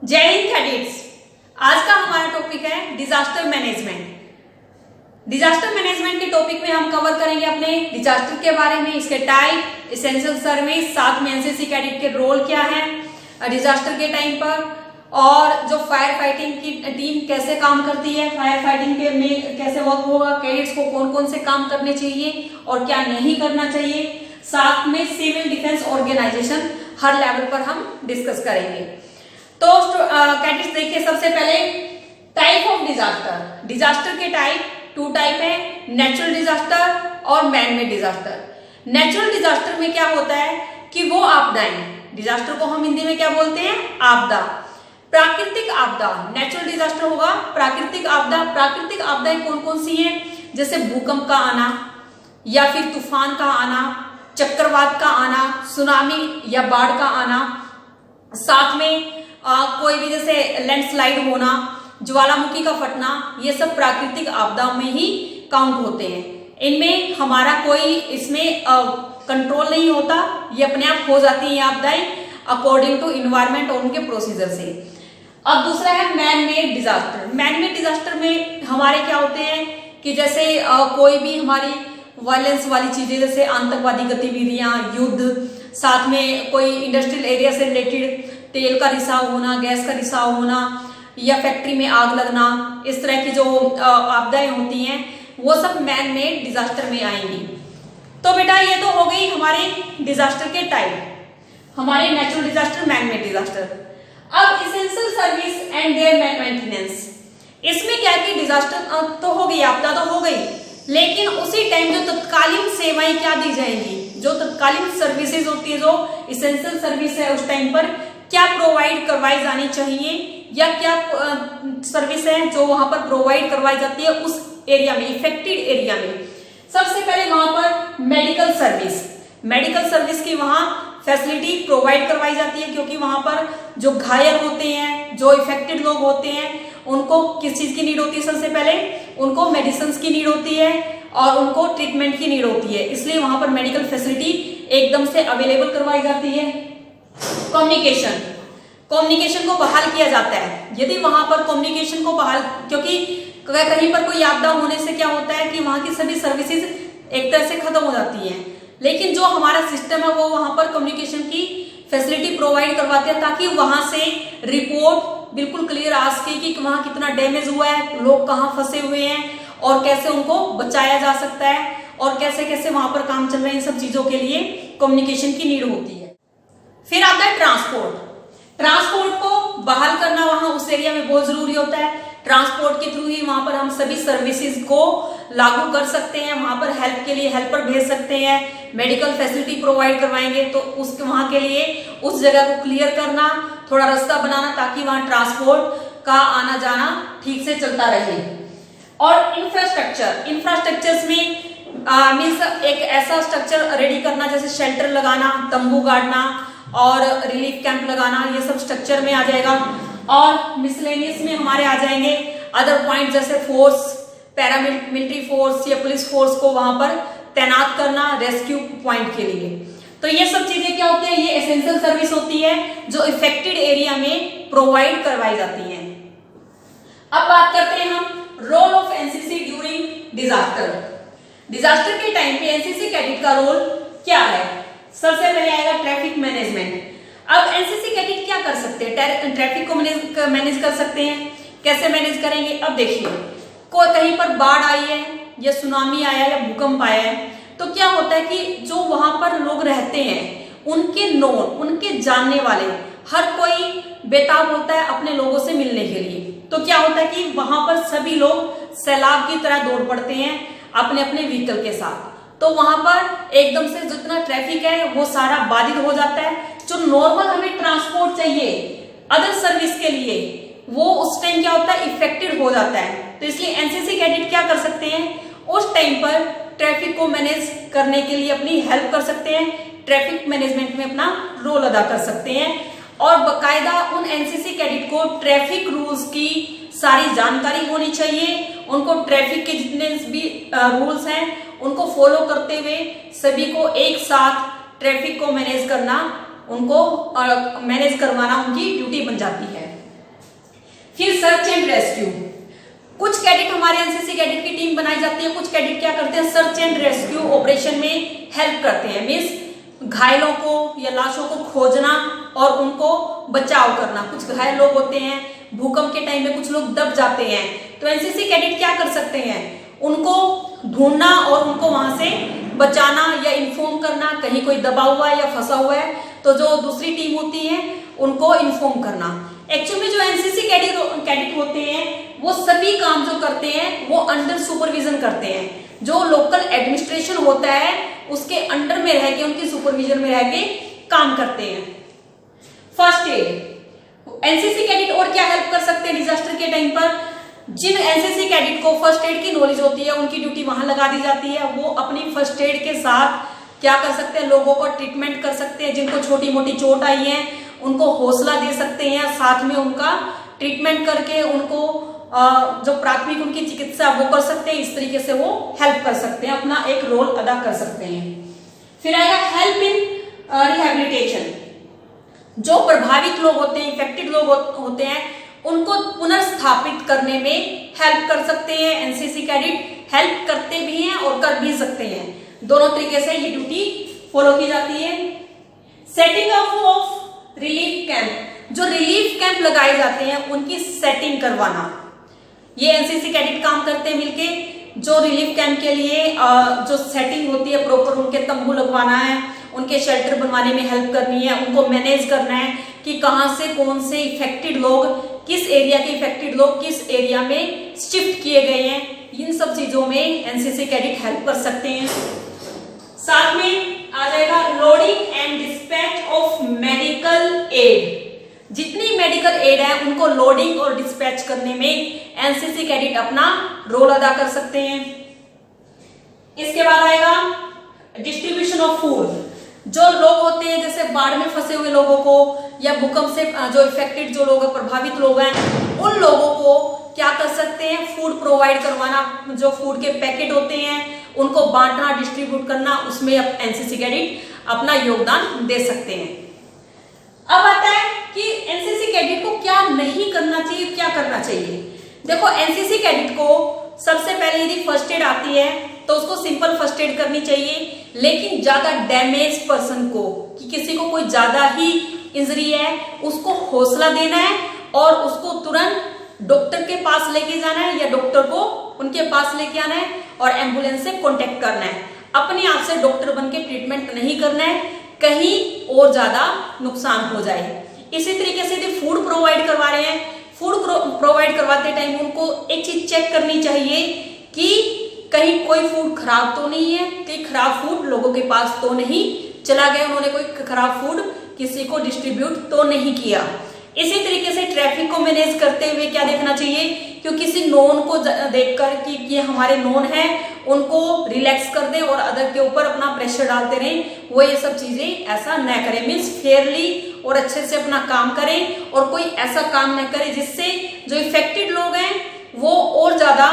जय हिंद कैडेट्स। आज का हमारा टॉपिक है डिजास्टर मैनेजमेंट। डिजास्टर मैनेजमेंट के टॉपिक में हम कवर करेंगे अपने डिजास्टर के बारे में, इसके टाइप, एसेंशियल सर्विस, साथ में एनसीसी कैडेट के रोल क्या है डिजास्टर के टाइम पर, और जो फायर फाइटिंग की टीम कैसे काम करती है, फायर फाइटिंग के में कैसे वर्क होगा, कैडेट्स को कौन कौन से काम करने चाहिए और क्या नहीं करना चाहिए, साथ में सिविल डिफेंस ऑर्गेनाइजेशन हर लेवल पर हम डिस्कस करेंगे। तो कैडेट्स देखिए, सबसे पहले टाइप ऑफ डिजास्टर। डिजास्टर के टू टाइप है, नेचुरल डिजास्टर और man made disaster. Natural disaster में क्या होता है कि वो आपदाएं, डिजास्टर को हम हिंदी में क्या बोलते हैं, आपदा। प्राकृतिक आपदा, नेचुरल डिजास्टर होगा प्राकृतिक आपदा। प्राकृतिक आपदाएं कौन कौन सी हैं, जैसे भूकंप का आना या फिर तूफान का आना, चक्रवात का आना, सुनामी या बाढ़ का आना, साथ में कोई भी जैसे लैंडस्लाइड होना, ज्वालामुखी का फटना, ये सब प्राकृतिक आपदाओं में ही काउंट होते हैं। इनमें हमारा कोई इसमें कंट्रोल नहीं होता, ये अपने आप हो जाती है आपदाएं अकॉर्डिंग टू इन्वायरमेंट और उनके प्रोसीजर से। अब दूसरा है man made disaster. Man made disaster में हमारे क्या होते हैं कि जैसे कोई भी हमारी वायलेंस वाली चीजें, जैसे आतंकवादी गतिविधियां, युद्ध, साथ में कोई इंडस्ट्रियल एरिया से रिलेटेड तेल का रिसाव होना, गैस का रिसाव होना या फैक्ट्री में आग लगना, इस तरह की जो आपदाएं होती हैं वो सब मैन मेड डिजास्टर में आएंगी। तो बेटा ये तो हो गई हमारे डिजास्टर के टाइप, हमारे natural disaster, man made disaster. अब essential service and their maintenance, इसमें क्या है कि डिजास्टर तो हो गई, आपदा तो हो गई, लेकिन उसी टाइम जो तत्कालीन सेवाएं क्या दी जाएंगी, जो तत्कालीन सर्विसेज होती है, जो एसेंशियल सर्विस है, उस टाइम पर क्या प्रोवाइड करवाई जानी चाहिए या क्या सर्विस है जो वहां पर प्रोवाइड करवाई जाती है उस एरिया में, इफेक्टेड एरिया में। सबसे पहले वहां पर मेडिकल सर्विस, मेडिकल सर्विस की वहां फैसिलिटी प्रोवाइड करवाई जाती है, क्योंकि वहां पर जो घायल होते हैं, जो इफेक्टेड लोग होते हैं, उनको किस चीज की नीड होती है, सबसे पहले उनको मेडिसिन की नीड होती है और उनको ट्रीटमेंट की नीड होती है, इसलिए वहां पर मेडिकल फैसिलिटी एकदम से अवेलेबल करवाई जाती है। कम्युनिकेशन, कम्युनिकेशन को बहाल किया जाता है। यदि वहां पर कम्युनिकेशन को बहाल, क्योंकि कहीं पर कोई आपदा होने से क्या होता है कि वहां की सभी सर्विसेज एक तरह से खत्म हो जाती हैं, लेकिन जो हमारा सिस्टम है वो वहां पर कम्युनिकेशन की फैसिलिटी प्रोवाइड करवाते हैं, ताकि वहां से रिपोर्ट बिल्कुल क्लियर आ सके कि वहां कितना डैमेज हुआ है, लोग कहाँ फंसे हुए हैं और कैसे उनको बचाया जा सकता है और कैसे कैसे वहां पर काम चल रहे हैं। इन सब चीजों के लिए कम्युनिकेशन की नीड होती है। फिर आता है ट्रांसपोर्ट। ट्रांसपोर्ट को बहाल करना वहां उस एरिया में बहुत जरूरी होता है। ट्रांसपोर्ट के थ्रू ही वहां पर हम सभी सर्विसेज को लागू कर सकते हैं, वहां पर हेल्प के लिए हेल्पर भेज सकते हैं, मेडिकल फैसिलिटी प्रोवाइड करवाएंगे, तो उसके वहां के लिए उस जगह को क्लियर करना, थोड़ा रास्ता बनाना ताकि वहां ट्रांसपोर्ट का आना जाना ठीक से चलता रहे। और इंफ्रास्ट्रक्चर, इंफ्रास्ट्रक्चर्स में मीन्स एक ऐसा स्ट्रक्चर रेडी करना, जैसे शेल्टर लगाना, तंबू गाड़ना और रिलीफ कैंप लगाना, ये सब स्ट्रक्चर में आ जाएगा। और मिसलेनियस में हमारे आ जाएंगे अदर पॉइंट, जैसे फोर्स, पैरामिलिट्री फोर्स या पुलिस फोर्स को वहां पर तैनात करना रेस्क्यू पॉइंट के लिए। तो ये सब चीजें क्या होती है, ये एसेंशियल सर्विस होती है जो इफेक्टेड एरिया में प्रोवाइड करवाई जाती है। अब बात करते हैं हम role of NCC during disaster. Disaster के टाइम पे एनसीसी कैडेट का रोल क्या है? सबसे पहले आएगा ट्रैफिक मैनेजमेंट। अब एनसीसी कैडेट क्या कर सकते हैं, ट्रैफिक को मैनेज कर सकते हैं। कैसे मैनेज करेंगे? अब देखिए, कहीं पर बाढ़ आई है या सुनामी आया या भूकंप आया है, तो क्या होता है कि जो वहां पर लोग रहते हैं, उनके नोन, उनके जानने वाले हर कोई बेताब होता है अपने लोगों से मिलने के लिए। तो क्या होता है कि वहां पर सभी लोग सैलाब की तरह दौड़ पड़ते हैं अपने अपने व्हीकल के साथ। तो वहां पर एकदम से जितना ट्रैफिक है वो सारा बाधित हो जाता है। जो नॉर्मल हमें ट्रांसपोर्ट चाहिए अदर सर्विस के लिए, वो उस टाइम क्या होता है, इफेक्टेड हो जाता है। तो इसलिए एनसीसी कैडेट क्या कर सकते हैं, उस टाइम पर ट्रैफिक को मैनेज करने के लिए अपनी हेल्प कर सकते हैं, ट्रैफिक मैनेजमेंट में अपना रोल अदा कर सकते हैं। और बकायदा उन एनसीसी कैडेट को ट्रैफिक रूल्स की सारी जानकारी होनी चाहिए, उनको ट्रैफिक के जितने भी रूल्स हैं उनको फॉलो करते हुए सभी को एक साथ ट्रैफिक को मैनेज करना, उनको मैनेज करवाना उनकी ड्यूटी बन जाती है। फिर सर्च एंड रेस्क्यू, कुछ कैडेट हमारे एनसीसी कैडेट की टीम बनाई जाती है, कुछ कैडेट क्या करते हैं सर्च एंड रेस्क्यू ऑपरेशन में हेल्प करते हैं, मीन्स घायलों को या लाशों को खोजना और उनको बचाव करना। कुछ घायल लोग होते हैं, भूकंप के टाइम में कुछ लोग दब जाते हैं, तो एनसीसी कैडेट क्या कर सकते हैं, उनको ढूंढना और उनको वहां से बचाना या इन्फॉर्म करना कहीं कोई दबा हुआ है या फंसा हुआ है, तो जो दूसरी टीम होती है उनको इन्फॉर्म करना। एक्चुअली जो एनसीसी कैडेट होते हैं वो सभी काम जो करते हैं वो अंडर सुपरविजन करते हैं, जो लोकल एडमिनिस्ट्रेशन होता है उसके अंडर में रह के, उनकी सुपरविजन में रह के काम करते हैं। फर्स्ट एड, एनसीसी कैडेट और क्या हेल्प कर सकते हैं डिजास्टर के टाइम पर, जिन एनसीसी कैडेट को फर्स्ट एड की नॉलेज होती है उनकी ड्यूटी वहां लगा दी जाती है, वो अपनी फर्स्ट एड के साथ क्या कर सकते हैं, लोगों को ट्रीटमेंट कर सकते हैं, जिनको छोटी मोटी चोट आई है उनको हौसला दे सकते हैं, साथ में उनका ट्रीटमेंट करके उनको जो प्राथमिक उनकी चिकित्सा वो कर सकते हैं, इस तरीके से वो हेल्प कर सकते हैं, अपना एक रोल अदा कर सकते हैं। फिर आएगा हेल्प इन रिहेबिलिटेशन, जो प्रभावित लोग होते हैं, इफेक्टेड लोग होते हैं, उनको पुनर्स्थापित करने में हेल्प कर सकते हैं। एनसीसी कैडेट हेल्प करते भी हैं और कर भी सकते हैं, दोनों तरीके से ये ड्यूटी फॉलो की जाती है। Setting up of relief camp, जो रिलीफ कैंप लगाए जाते हैं उनकी सेटिंग करवाना, ये एनसीसी कैडेट काम करते हैं मिलके। जो रिलीफ कैंप के लिए जो सेटिंग होती है प्रॉपर, उनके तंबू लगवाना है, उनके शेल्टर बनवाने में हेल्प करनी है, उनको मैनेज करना है कि कहां से कौन से इफेक्टेड लोग, किस एरिया के इफेक्टेड लोग किस एरिया में शिफ्ट किए गए हैं, इन सब चीजों में एनसीसी कैडेट हेल्प कर सकते हैं। साथ में आ जाएगा loading and dispatch of medical aid, जितनी मेडिकल एड है उनको लोडिंग और डिस्पैच करने में एनसीसी कैडेट अपना रोल अदा कर सकते हैं। इसके बाद आएगा डिस्ट्रीब्यूशन ऑफ फूड, जो लोग होते हैं जैसे बाढ़ में फंसे हुए लोगों को या भूकंप से जो इफेक्टेड जो लोग प्रभावित लोग हैं, उन लोगों को क्या कर सकते हैं, फूड प्रोवाइड करवाना, जो फूड के पैकेट होते हैं उनको बांटना, डिस्ट्रीब्यूट करना, उसमें एनसीसी कैडेट अपना योगदान दे सकते हैं। अब आता है कि एनसीसी कैडेट को क्या नहीं करना चाहिए, क्या करना चाहिए। देखो एनसीसी कैडेट को सबसे पहले यदि फर्स्ट एड आती है तो उसको सिंपल फर्स्ट एड करनी चाहिए, लेकिन ज्यादा डैमेज पर्सन को, कि किसी को कोई ज्यादा ही इंजरी है, उसको हौसला देना है और उसको तुरंत डॉक्टर के पास लेके जाना है या डॉक्टर को उनके पास लेके आना है और एम्बुलेंस से कांटेक्ट करना है। अपने आप से डॉक्टर बन के ट्रीटमेंट नहीं करना है, कहीं और ज्यादा नुकसान हो जाए। इसी तरीके से यदि फूड प्रोवाइड करवा रहे हैं, फूड प्रोवाइड करवाते टाइम उनको एक चीज चेक करनी चाहिए कि कहीं कोई फूड खराब तो नहीं है, कि खराब फूड लोगों के पास तो नहीं चला गया, उन्होंने कोई खराब फूड किसी को डिस्ट्रीब्यूट तो नहीं किया। इसी तरीके से ट्रैफिक को मैनेज करते हुए क्या देखना चाहिए, क्योंकि किसी नोन को देखकर कि ये हमारे नोन है, उनको रिलैक्स कर दें और अदर के ऊपर अपना प्रेशर डालते रहें, वो ये सब चीजें ऐसा न करें। मीन्स फेयरली और अच्छे से अपना काम करें और कोई ऐसा काम न करें जिससे जो इफेक्टेड लोग हैं वो और ज्यादा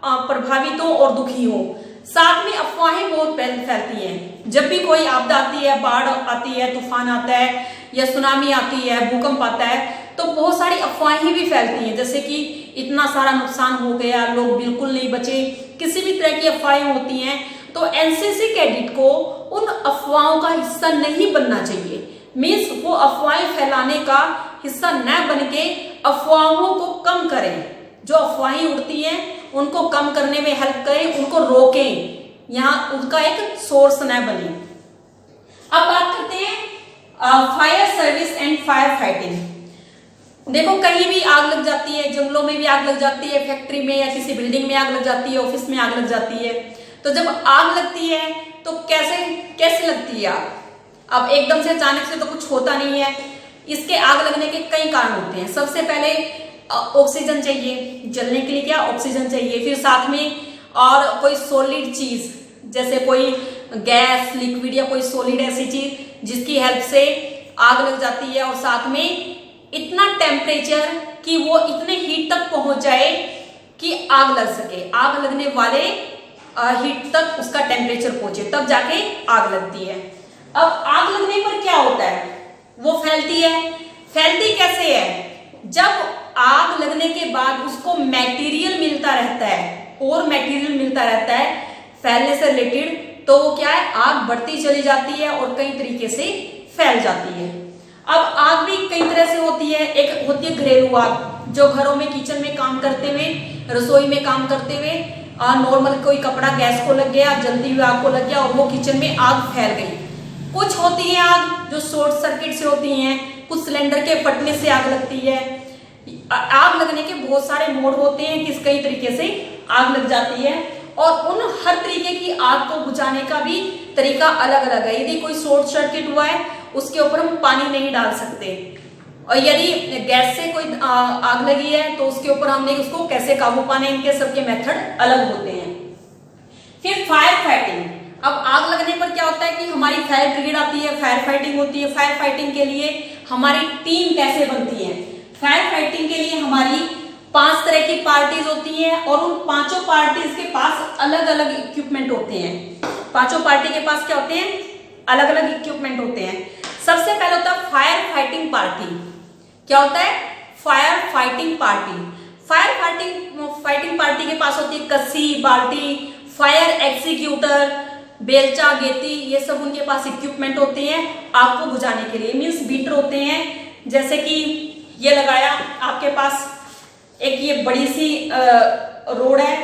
प्रभावित हो और दुखी हो। साथ में अफवाहें बहुत फैलती हैं, जब भी कोई आपदा आती है, बाढ़ आती है, तूफान आता है या सुनामी आती है, भूकंप आता है, तो बहुत सारी अफवाहें भी फैलती हैं, जैसे कि इतना सारा नुकसान हो गया, लोग बिल्कुल नहीं बचे, किसी भी तरह की अफवाहें होती हैं। तो एनसीसी कैडेट को उन अफवाहों का हिस्सा नहीं बनना चाहिए। मीन्स वो अफवाहें फैलाने का हिस्सा न बन के अफवाहों को कम करें, जो अफवाहें उड़ती हैं उनको कम करने में हेल्प करें, उनको रोकें, यहाँ उनका एक सोर्स न बने। अब बात करते हैं fire service and fire fighting. देखो कहीं भी आग लग जाती है, जंगलों में भी आग लग जाती है, फैक्ट्री में या किसी बिल्डिंग में आग लग जाती है, ऑफिस में आग लग जाती है, तो जब आग लगती है तो कैसे लगती है आग? अब एकदम से अचानक से तो कुछ होता नहीं है, इसके आग लगने के कई कारण होते हैं। सबसे पहले ऑक्सीजन चाहिए, जलने के लिए क्या ऑक्सीजन चाहिए, फिर साथ में और कोई सॉलिड चीज जैसे कोई गैस, लिक्विड या कोई सॉलिड ऐसी चीज जिसकी हेल्प से आग लग जाती है, और साथ में इतना टेम्परेचर कि वो इतने हीट तक पहुंच जाए कि आग लग सके, आग लगने वाले हीट तक उसका टेम्परेचर पहुंचे, तब जाके आग लगती है। अब आग लगने पर क्या होता है, वो फैलती है। फैलती कैसे है? जब आग लगने के बाद उसको मटेरियल मिलता रहता है और मटेरियल मिलता रहता है फैलने से रिलेटेड, तो वो क्या है, आग बढ़ती चली जाती है और कई तरीके से फैल जाती है। अब आग भी कई तरह से होती है। एक होती है घरेलू आग, जो घरों में किचन में काम करते हुए, रसोई में काम करते हुए नॉर्मल कोई कपड़ा गैस को लग गया, जल्दी हुई आग को लग गया और वो किचन में आग फैल गई। कुछ होती है आग जो शॉर्ट सर्किट से होती हैं, कुछ सिलेंडर के फटने से आग लगती है। आग लगने के बहुत सारे मोड होते हैं, किस कई तरीके से आग लग जाती है और उन हर तरीके की आग को बुझाने का भी तरीका अलग अलग है। यदि कोई शॉर्ट सर्किट हुआ है उसके ऊपर हम पानी नहीं डाल सकते, और यदि गैस से कोई आग लगी है तो उसके ऊपर हमने उसको कैसे काबू पाना, इनके सबके मेथड अलग होते हैं। फिर फायर फाइटिंग। अब आग लगने पर क्या होता है कि हमारी फायर ब्रिगेड आती है, फायर फाइटिंग होती है। फायर फाइटिंग के लिए हमारी टीम कैसे बनती है? फायर फाइटिंग के लिए हमारी 5 तरह की पार्टीज होती हैं और उन 5 पार्टीज के पास अलग अलग इक्विपमेंट होते हैं। 5 पार्टी के पास क्या होते हैं? अलग अलग इक्विपमेंट होते हैं। सबसे पहले होता है फायर फाइटिंग पार्टी। क्या होता है? Fire fighting party. Fire fighting party के पास होती है कस्सी, बाल्टी, फायर एग्जीक्यूटर, बेलचा, गेती, ये सब उनके पास इक्विपमेंट होते हैं आग को बुझाने के लिए। मींस बीटर होते हैं, जैसे कि ये लगाया आपके पास एक ये बड़ी सी रोड है,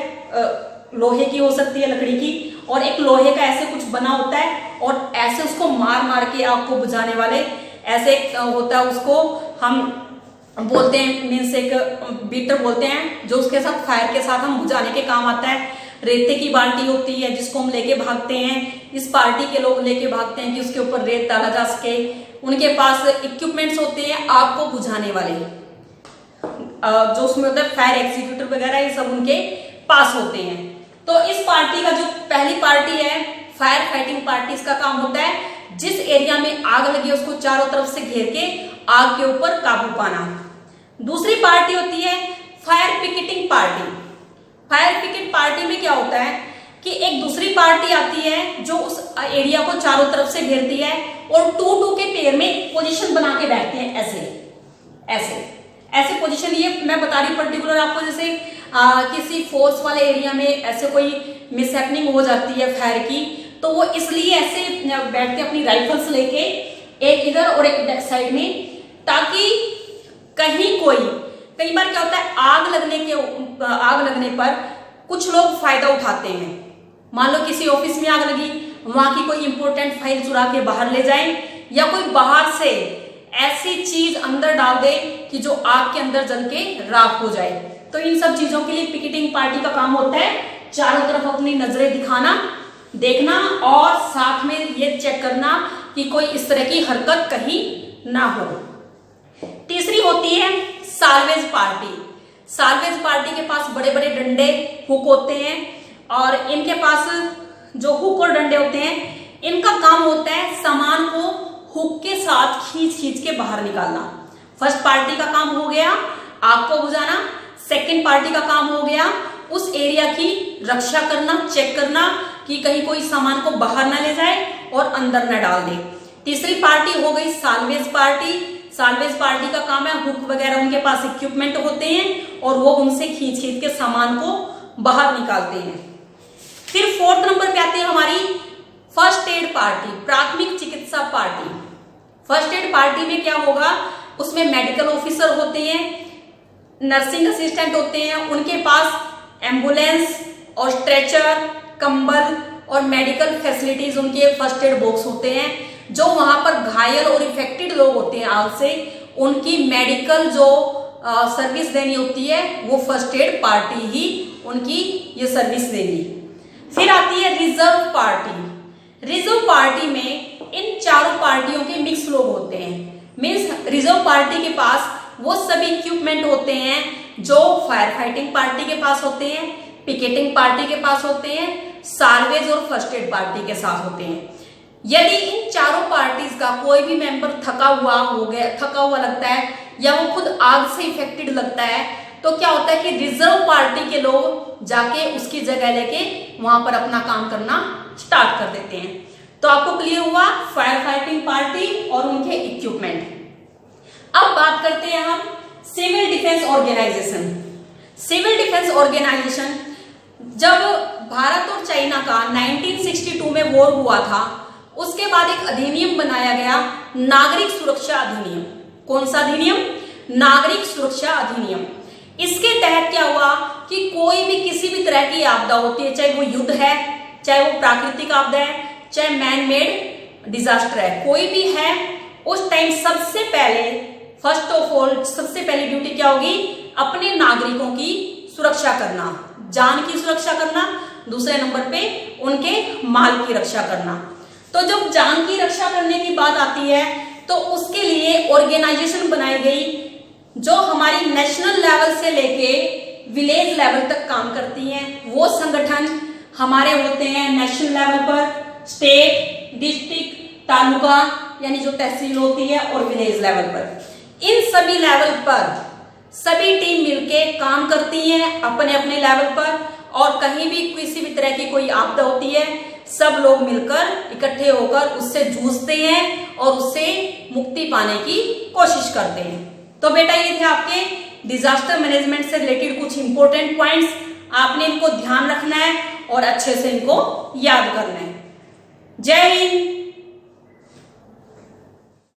लोहे की हो सकती है, लकड़ी की, और एक लोहे का ऐसे कुछ बना होता है और ऐसे उसको मार मार के आग को बुझाने वाले ऐसे होता है, उसको हम बोलते हैं, मीन्स एक बीटर बोलते हैं, जो उसके साथ फायर के साथ हम बुझाने के काम आता है। रेते की बाल्टी होती है जिसको हम लेके भागते हैं, इस पार्टी के लोग लेके भागते हैं कि उसके ऊपर रेत डाला जा सके। उनके पास इक्विपमेंट्स होते हैं आग को बुझाने वाले, जो उसमें होता है फायर एग्जीक्यूटर वगैरह, ये सब उनके पास होते हैं। तो इस पार्टी का जो पहली पार्टी है फायर फाइटिंग पार्टी, इसका काम होता है जिस एरिया में आग लगी है उसको चारों तरफ से घेर के आग के ऊपर काबू पाना। दूसरी पार्टी होती है fire picketing party. Fire picket party में क्या होता है कि एक दूसरी पार्टी आती है जो उस एरिया को चारों तरफ से घेरती है और 2-2 के पेयर में पोजीशन बना के बैठते हैं, ऐसे ऐसे ऐसे पोजीशन। ये मैं बता रही हूँ पर्टिकुलर आपको, जैसे किसी फोर्स वाले एरिया में ऐसे कोई मिसहैपनिंग हो जाती है फायर की, तो वो इसलिए ऐसे बैठते हैं अपनी राइफल्स लेके, एक इधर और एक बैक साइड में, ताकि कहीं कई बार क्या होता है आग लगने पर कुछ लोग फायदा उठाते हैं। मान लो किसी ऑफिस में आग लगी, वहां की कोई इंपॉर्टेंट फाइल चुरा के बाहर ले जाए, या कोई बाहर से ऐसी चीज अंदर डाल दे कि जो आग के अंदर जल के राख हो जाए। तो इन सब चीजों के लिए पिकेटिंग पार्टी का काम होता है चारों तरफ अपनी नजरें दिखाना, देखना और साथ में ये चेक करना कि कोई इस तरह की हरकत कहीं ना हो। तीसरी होती है साल्वेज पार्टी। साल्वेज पार्टी के पास बड़े बड़े डंडे, हुक होते हैं, और इनके पास जो हुक और डंडे होते हैं, इनका काम होता है सामान को हुक के साथ खींच के बाहर निकालना। फर्स्ट पार्टी का काम हो गया आग को बुझाना, सेकंड पार्टी का काम हो गया उस एरिया की रक्षा करना, चेक करना कि कहीं कोई सामान को बाहर ना ले जाए और अंदर ना डाल दे। तीसरी पार्टी हो गई साल्वेज पार्टी। साल्वेज पार्टी का काम है हुक वगैरह, उनके पास इक्विपमेंट होते हैं और वो उनसे खींच के सामान को बाहर निकालते हैं। फिर 4th नंबर पे आती है हमारी फर्स्ट एड पार्टी, प्राथमिक चिकित्सा पार्टी। फर्स्ट एड पार्टी में क्या होगा, उसमें मेडिकल ऑफिसर होते हैं, नर्सिंग असिस्टेंट होते हैं, उनके पास एम्बुलेंस और स्ट्रेचर, कंबल और मेडिकल फैसिलिटीज, उनके फर्स्ट एड बॉक्स होते हैं। जो वहां पर घायल और इफेक्टेड लोग होते हैं आग से, उनकी मेडिकल जो सर्विस देनी होती है वो फर्स्ट एड पार्टी ही उनकी ये सर्विस देगी। फिर आती है रिजर्व पार्टी। रिजर्व पार्टी में इन चारों पार्टियों के मिक्स लोग होते हैं। मीन्स रिजर्व पार्टी के पास वो सभी इक्विपमेंट होते हैं जो फायर फाइटिंग पार्टी के पास होते हैं, पिकेटिंग पार्टी के पास होते हैं, साल्वेज और फर्स्ट एड पार्टी के साथ होते हैं। यदि इन चारों पार्टीज का कोई भी मेंबर थका हुआ लगता है या वो खुद आग से इफेक्टेड लगता है, तो क्या होता है कि रिजर्व पार्टी के लोग जाके उसकी जगह लेके वहां पर अपना काम करना स्टार्ट कर देते हैं। तो आपको क्लियर हुआ फायर फाइटिंग पार्टी और उनके इक्विपमेंट। अब बात करते हैं हम civil defence organisation. Civil defence organisation, जब भारत और चाइना का 1962 में वॉर हुआ था, उसके बाद एक अधिनियम बनाया गया, नागरिक सुरक्षा अधिनियम। कौन सा अधिनियम? नागरिक सुरक्षा अधिनियम। इसके तहत क्या हुआ कि कोई भी किसी भी तरह की आपदा होती है, चाहे वो युद्ध है, चाहे वो प्राकृतिक आपदा है, चाहे मैन मेड डिजास्टर है, कोई भी है, उस टाइम सबसे पहले फर्स्ट ऑफ ऑल सबसे पहली ड्यूटी क्या होगी? अपने नागरिकों की सुरक्षा करना, जान की सुरक्षा करना, दूसरे नंबर पे उनके माल की रक्षा करना। तो जब जान की रक्षा करने की बात आती है तो उसके लिए ऑर्गेनाइजेशन बनाई गई जो हमारी नेशनल लेवल से लेके विलेज लेवल तक काम करती हैं। वो संगठन हमारे होते हैं नेशनल लेवल पर, स्टेट, डिस्ट्रिक्ट, तालुका यानी जो तहसील होती है, और विलेज लेवल पर। इन सभी लेवल पर सभी टीम मिलके काम करती हैं अपने अपने लेवल पर, और कहीं भी किसी भी तरह की कोई आपदा होती है, सब लोग मिलकर इकट्ठे होकर उससे जूझते हैं और उससे मुक्ति पाने की कोशिश करते हैं। तो बेटा ये थे आपके डिजास्टर मैनेजमेंट से रिलेटेड कुछ इंपॉर्टेंट पॉइंट्स। आपने इनको ध्यान रखना है और अच्छे से इनको याद करना है। जय हिंद।